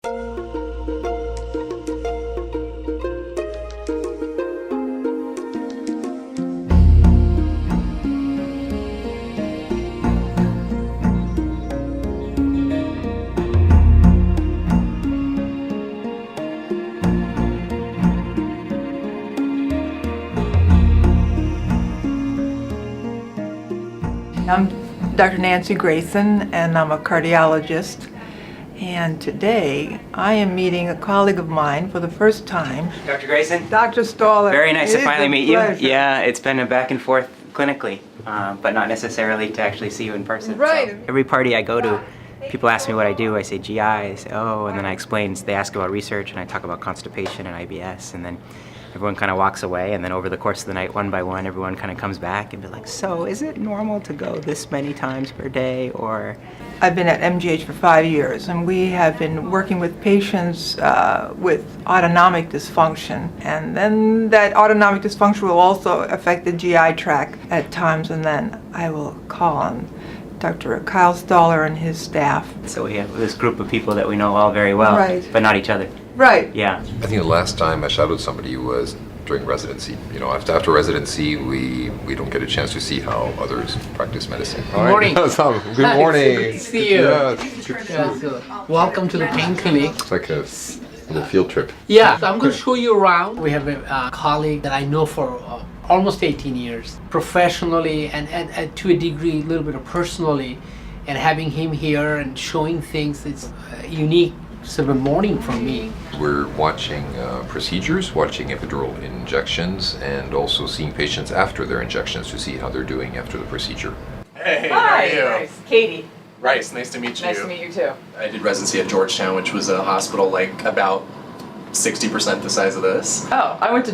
I'm Dr. Nancy Grayson, and I'm a cardiologist. And today, I am meeting a colleague of mine for the first time. Dr. Grayson? Dr. Staller. Very nice to finally meet you. Pleasure. Yeah, it's been a back and forth clinically, but not necessarily to actually see you in person. Right. So every party I go to, people ask me what I do. I say GI, I say, oh, and then I explain, they ask about research, and I talk about constipation and IBS, and then everyone kind of walks away, and then over the course of the night, one by one, everyone kind of comes back and be like, so is it normal to go this many times per day, or? I've been at MGH for 5 years, and we have been working with patients with autonomic dysfunction. And then that autonomic dysfunction will also affect the GI tract at times, and then I will call on Dr. Kyle Staller and his staff. So we have this group of people that we know all very well, Right. but not each other. Right. Yeah. I think the last time I shadowed somebody was during residency. You know, after residency, we don't get a chance to see how others practice medicine. Good morning. Good Hi, morning. good to see you. Yes. Yeah, so welcome to the pain clinic. It's like a little field trip. Yeah, so I'm going to show you around. We have a colleague that I know for almost 18 years, professionally and to a degree, a little bit of personally, and having him here and showing things, it's unique sort of a morning for me. We're watching procedures, watching epidural injections, and also seeing patients after their injections to see how they're doing after the procedure. Hey, Hi, how are you? Rice. Katie. Rice, nice to meet you. Nice to meet you too. I did residency at Georgetown, which was a hospital like about 60% the size of this. Oh, I went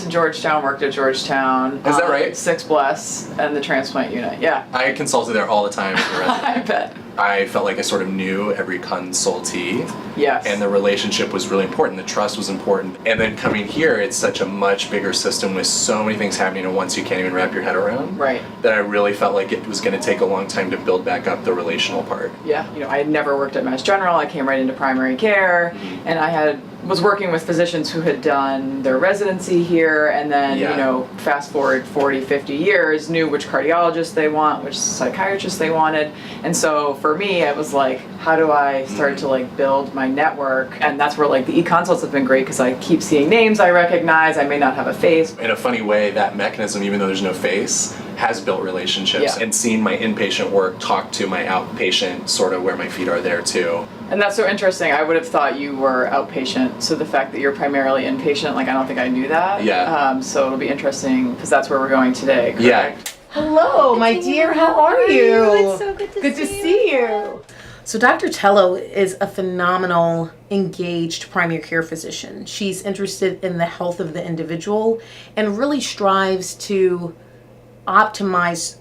to Georgetown, worked at Georgetown. Is that right? 6+ and the transplant unit. Yeah. I consulted there all the time as a resident. I bet. I felt like I sort of knew every consultee. Yes. And the relationship was really important. The trust was important. And then coming here, it's such a much bigger system with so many things happening at once you can't even wrap your head around. Right. That I really felt like it was going to take a long time to build back up the relational part. Yeah. You know, I had never worked at Mass General. I came right into primary care, and I was working with physicians who had done their residency here, and then, Yeah. you know, fast forward 40, 50 years, knew which cardiologist they want, which psychiatrist they wanted. And so for me, I was like, how do I start to like build my network? And that's where like the e-consults have been great, because I keep seeing names I recognize. I may not have a face. In a funny way, that mechanism, even though there's no face, has built relationships. Yeah. And seeing my inpatient work talk to my outpatient, sort of where my feet are there too. And that's so interesting. I would have thought you were outpatient. So the fact that you're primarily inpatient, like I don't think I knew that. Yeah. So it'll be interesting, because that's where we're going today. Correct? Yeah. Hello, my dear. How are you? It's so good to see you. So Dr. Tello is a phenomenal, engaged primary care physician. She's interested in the health of the individual and really strives to optimize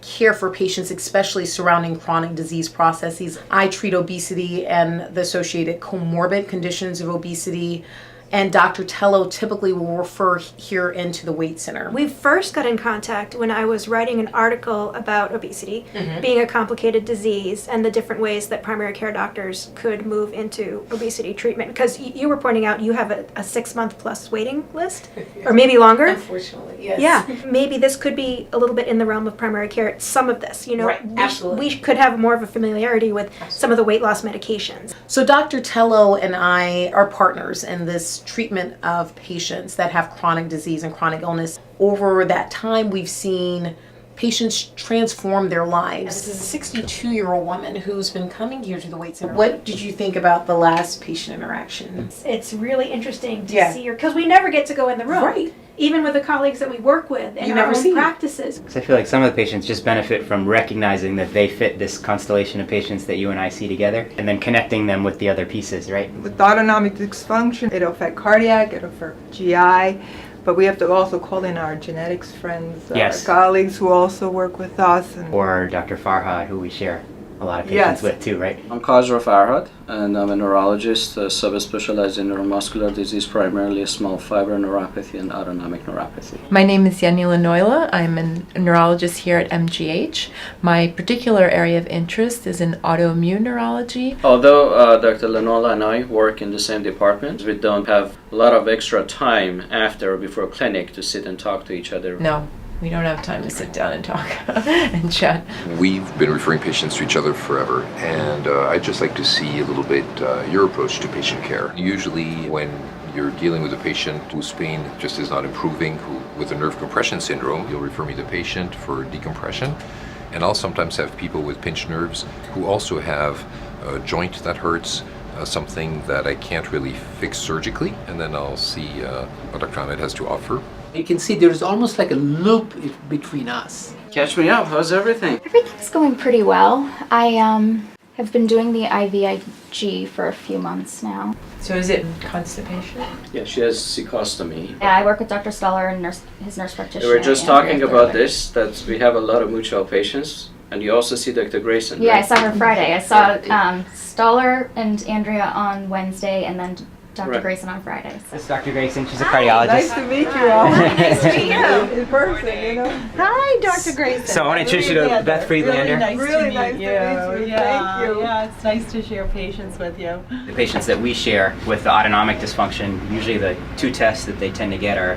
care for patients, especially surrounding chronic disease processes. I treat obesity and the associated comorbid conditions of obesity, and Dr. Tello typically will refer here into the weight center. We first got in contact when I was writing an article about obesity being a complicated disease and the different ways that primary care doctors could move into obesity treatment. Because you were pointing out you have a 6-month plus waiting list, or maybe longer. Unfortunately, yes. Yeah, maybe this could be a little bit in the realm of primary care. Some of this, you know, Right, absolutely. we could have more of a familiarity with some of the weight loss medications. So Dr. Tello and I are partners in this treatment of patients that have chronic disease and chronic illness. Over that time, we've seen patients transform their lives. This is a 62-year-old woman who's been coming here to the weight center. What did you think about the last patient interaction? It's really interesting to Yeah. see her, because we never get to go in the room. Right. Even with the colleagues that we work with in You our never own see it. practices. So I feel like some of the patients just benefit from recognizing that they fit this constellation of patients that you and I see together, and then connecting them with the other pieces, right? With autonomic dysfunction, it'll affect cardiac, it'll affect GI, but we have to also call in our genetics friends, Yes. our colleagues who also work with us. And Or Dr. Farhad, who we share a lot of patients Yes. with too, right? I'm Khosrow Farhad, and I'm a neurologist subspecialized in neuromuscular disease, primarily small fiber neuropathy and autonomic neuropathy. My name is Yanila Noila. I'm a neurologist here at MGH. My particular area of interest is in autoimmune neurology. Although Dr. Lanola and I work in the same department, we don't have a lot of extra time after or before clinic to sit and talk to each other. No, we don't have time to sit down and talk and chat. We've been referring patients to each other forever, and I'd just like to see a little bit your approach to patient care. Usually when you're dealing with a patient whose pain just is not improving, with a nerve compression syndrome, you'll refer me the patient for decompression. And I'll sometimes have people with pinched nerves who also have a joint that hurts, something that I can't really fix surgically, and then I'll see what Dr. Ahmed has to offer. You can see there is almost like a loop between us. Catch me up, how's everything? Everything's going pretty well. I have been doing the IVIG for a few months now. So is it constipation? Yeah, she has cecostomy. Yeah, I work with Dr. Stoller and his nurse We practitioner. were just Andrea talking about Thurber. this, that we have a lot of mutual patients, and you also see Dr. Grayson, Yeah, I right? saw her Friday. I saw Stoller and Andrea on Wednesday, and then Dr. Right. Grayson on Friday. This is Dr. Grayson. She's a cardiologist. Nice to meet you all. Nice to meet you. In person, you know. Hi, Dr. Grayson. So I want to introduce you to Beth Friedlander. Really nice to meet you. Yeah, Thank you. yeah, it's nice to share patients with you. The patients that we share with the autonomic dysfunction, usually the two tests that they tend to get are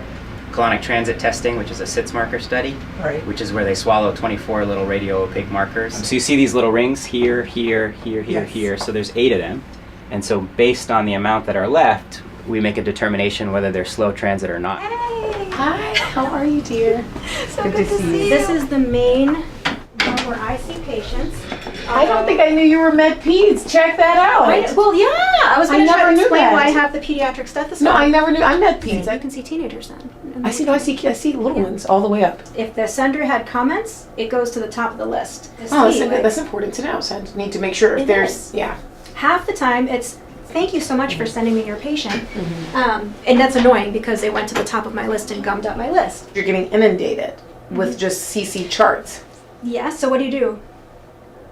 colonic transit testing, which is a SITS marker study, Right. which is where they swallow 24 little radio-opaque markers. So you see these little rings here, here, here, here, Yes. here. So there's 8 of them. And so based on the amount that are left, we make a determination whether they're slow transit or not. Hi, how are you, dear? So good to see you. This is the main one where I see patients. I don't think I knew you were med peds. Check that out. Well, yeah. I was I going to try never to knew explain that. why I have the pediatric stethoscope. No, I never knew. I'm med You peds. can see teenagers then. I see little ones all the way up. If the sender had comments, it goes to the top of the list. Oh, See, like, that's important to know. So I need to make sure if It there's, is. yeah. half the time it's thank you so much for sending me your patient. And that's annoying because it went to the top of my list and gummed up my list. You're getting inundated with just CC charts. Yeah, so what do you do?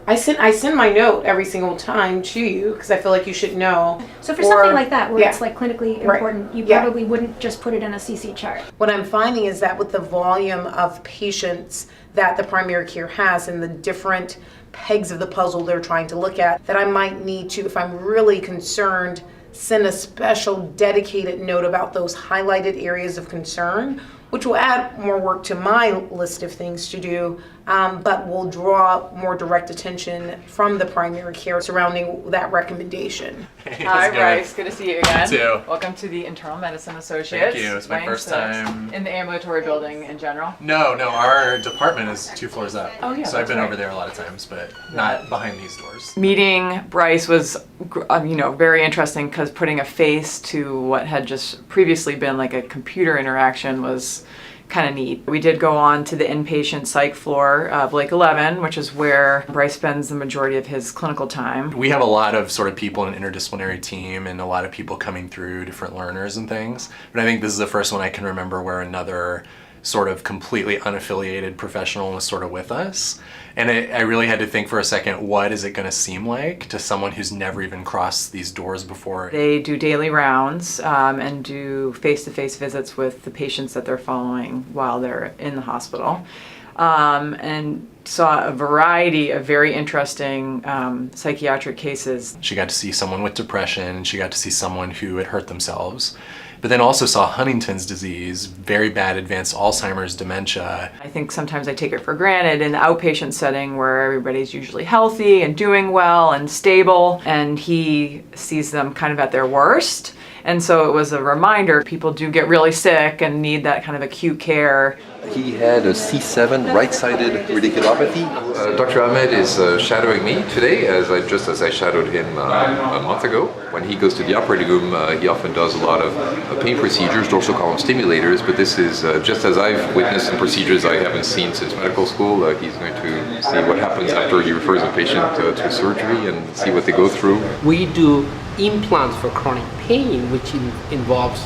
I send my note every single time to you because I feel like you should know. So for Or- something like that where yeah. it's like clinically Right. important, you Yeah. probably wouldn't just put it in a CC chart. What I'm finding is that with the volume of patients that the primary care has and the different pegs of the puzzle they're trying to look at, that I might need to, if I'm really concerned, send a special dedicated note about those highlighted areas of concern, which will add more work to my list of things to do, but will draw more direct attention from the primary care surrounding that recommendation. Hi, Bryce. Good to see you again. You too. Welcome to the Internal Medicine Associates. Thank you. It's my Range first 6 time. in the ambulatory building in general. No, our department is 2 floors up. Oh, yeah, So I've that's been right. over there a lot of times, but not behind these doors. Meeting Bryce was, very interesting because putting a face to what had just previously been like a computer interaction was kind of neat. We did go on to the inpatient psych floor of Lake 11, which is where Bryce spends the majority of his clinical time. We have a lot of sort of people in an interdisciplinary team and a lot of people coming through, different learners and things. But I think this is the first one I can remember where another sort of completely unaffiliated professional was sort of with us. And I really had to think for a second, what is it going to seem like to someone who's never even crossed these doors before? They do daily rounds and do face-to-face visits with the patients that they're following while they're in the hospital. And saw a variety of very interesting psychiatric cases. She got to see someone with depression, she got to see someone who had hurt themselves, but then also saw Huntington's disease, very bad advanced Alzheimer's, dementia. I think sometimes I take it for granted in the outpatient setting where everybody's usually healthy and doing well and stable, and he sees them kind of at their worst. And so it was a reminder, people do get really sick and need that kind of acute care. He had a C7 right-sided radiculopathy. Dr. Ahmed is shadowing me today, just as I shadowed him a month ago. When he goes to the operating room, he often does a lot of pain procedures, dorsal column stimulators, but this is just as I've witnessed some procedures I haven't seen since medical school. He's going to see what happens after he refers a patient to surgery and see what they go through. We do implants for chronic pain, which involves,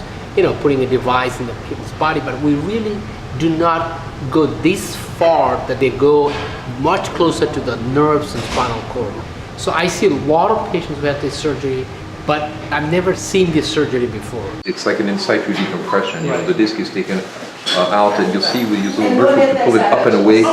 putting a device in the patient's body, but we really do not go this far, that they go much closer to the nerves and spinal cord. So I see a lot of patients who have this surgery, but I've never seen this surgery before. It's like an in situ decompression. You know, the disc is taken out, and you'll see we use little mercury to pull it up and away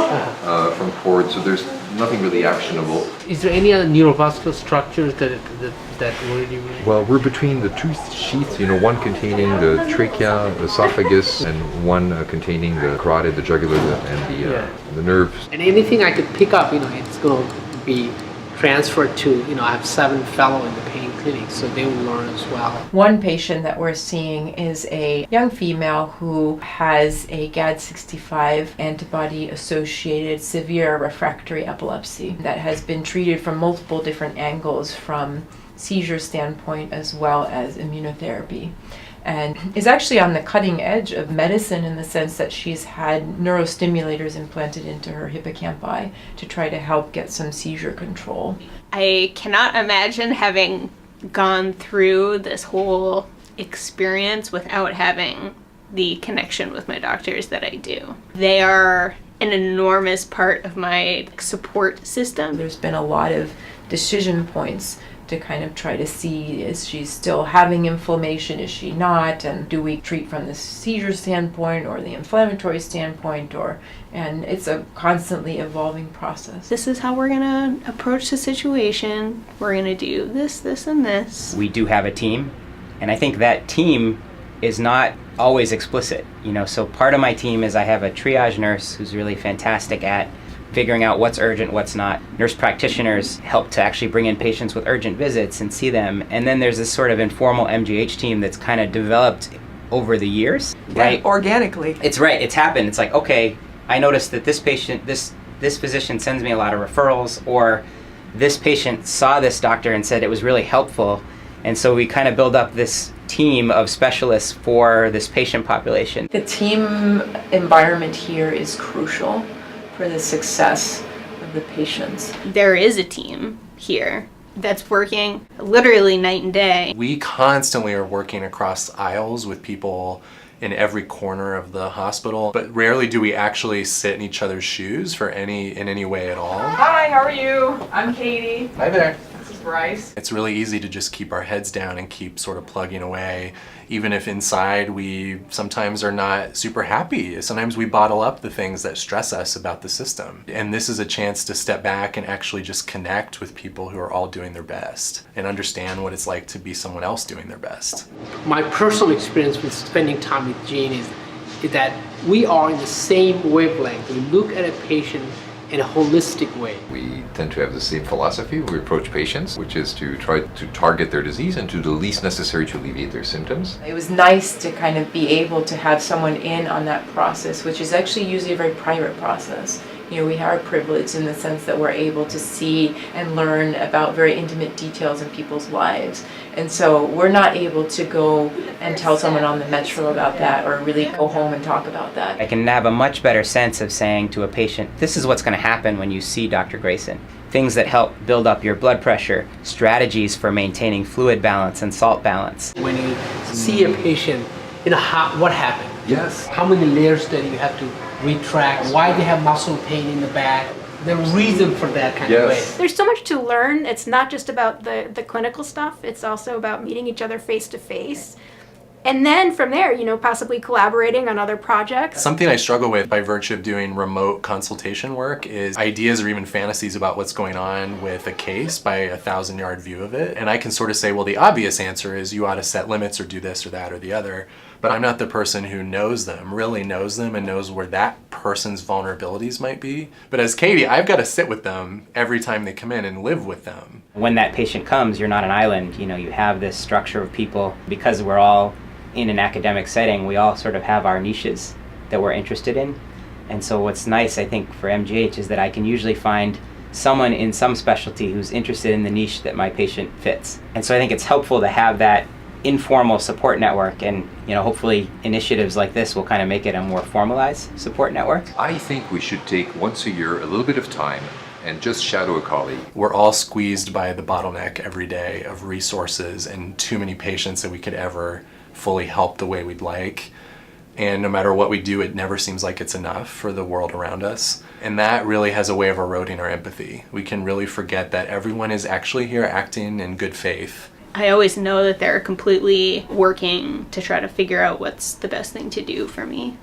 from cord. So there's nothing really actionable. Is there any other neurovascular structures that worry you? Well, we're between the two sheaths. You know, one containing the trachea, the esophagus, and one containing the carotid, the jugular, and the nerves. And anything I could pick up, it's going to be transferred to, I have 7 fellow in the pain clinic, so they will learn as well. One patient that we're seeing is a young female who has a GAD65 antibody associated severe refractory epilepsy that has been treated from multiple different angles, from seizure standpoint as well as immunotherapy, and is actually on the cutting edge of medicine in the sense that she's had neurostimulators implanted into her hippocampi to try to help get some seizure control. I cannot imagine having gone through this whole experience without having the connection with my doctors that I do. They are an enormous part of my support system. There's been a lot of decision points to kind of try to see, is she still having inflammation, is she not, and do we treat from the seizure standpoint or the inflammatory standpoint, and it's a constantly evolving process. This is how we're gonna approach the situation. We're gonna do this, this, and this. We do have a team, and I think that team is not always explicit. So part of my team is I have a triage nurse who's really fantastic at figuring out what's urgent, what's not. Nurse practitioners help to actually bring in patients with urgent visits and see them. And then there's this sort of informal MGH team that's kind of developed over the years, right? Organically. It's right, it's happened. It's like, okay, I noticed that this patient, this physician sends me a lot of referrals, or this patient saw this doctor and said it was really helpful. And so we kind of build up this team of specialists for this patient population. The team environment here is crucial for the success of the patients. There is a team here that's working literally night and day. We constantly are working across aisles with people in every corner of the hospital, but rarely do we actually sit in each other's shoes in any way at all. Hi, how are you? I'm Katie. Hi there. This is Bryce. It's really easy to just keep our heads down and keep sort of plugging away, even if inside we sometimes are not super happy. Sometimes we bottle up the things that stress us about the system. And this is a chance to step back and actually just connect with people who are all doing their best and understand what it's like to be someone else doing their best. My personal experience with spending time with Jean is that we are in the same wavelength. We look at a patient in a holistic way. We tend to have the same philosophy. We approach patients, which is to try to target their disease and to do the least necessary to alleviate their symptoms. It was nice to kind of be able to have someone in on that process, which is actually usually a very private process. We are privileged in the sense that we're able to see and learn about very intimate details in people's lives. And so we're not able to go and tell someone on the metro about that, or really go home and talk about that. I can have a much better sense of saying to a patient, this is what's going to happen when you see Dr. Grayson. Things that help build up your blood pressure, strategies for maintaining fluid balance and salt balance. When you see a patient, what happened? Yes. How many layers that you have to retract? Why they have muscle pain in the back? The reason for that kind of way. There's so much to learn. It's not just about the clinical stuff. It's also about meeting each other face to face. And then from there, possibly collaborating on other projects. Something I struggle with by virtue of doing remote consultation work is ideas or even fantasies about what's going on with a case by a 1,000-yard view of it. And I can sort of say, well, the obvious answer is you ought to set limits or do this or that or the other. But I'm not the person who knows them, really knows them, and knows where that person's vulnerabilities might be. But as Katie, I've got to sit with them every time they come in and live with them. When that patient comes, you're not an island. You have this structure of people. Because we're all in an academic setting, we all sort of have our niches that we're interested in. And so what's nice, I think, for MGH is that I can usually find someone in some specialty who's interested in the niche that my patient fits. And so I think it's helpful to have that informal support network, and hopefully initiatives like this will kind of make it a more formalized support network. I think we should take once a year a little bit of time and just shadow a colleague. We're all squeezed by the bottleneck every day of resources and too many patients that we could ever fully help the way we'd like. And no matter what we do, it never seems like it's enough for the world around us. And that really has a way of eroding our empathy. We can really forget that everyone is actually here acting in good faith. I always know that they're completely working to try to figure out what's the best thing to do for me.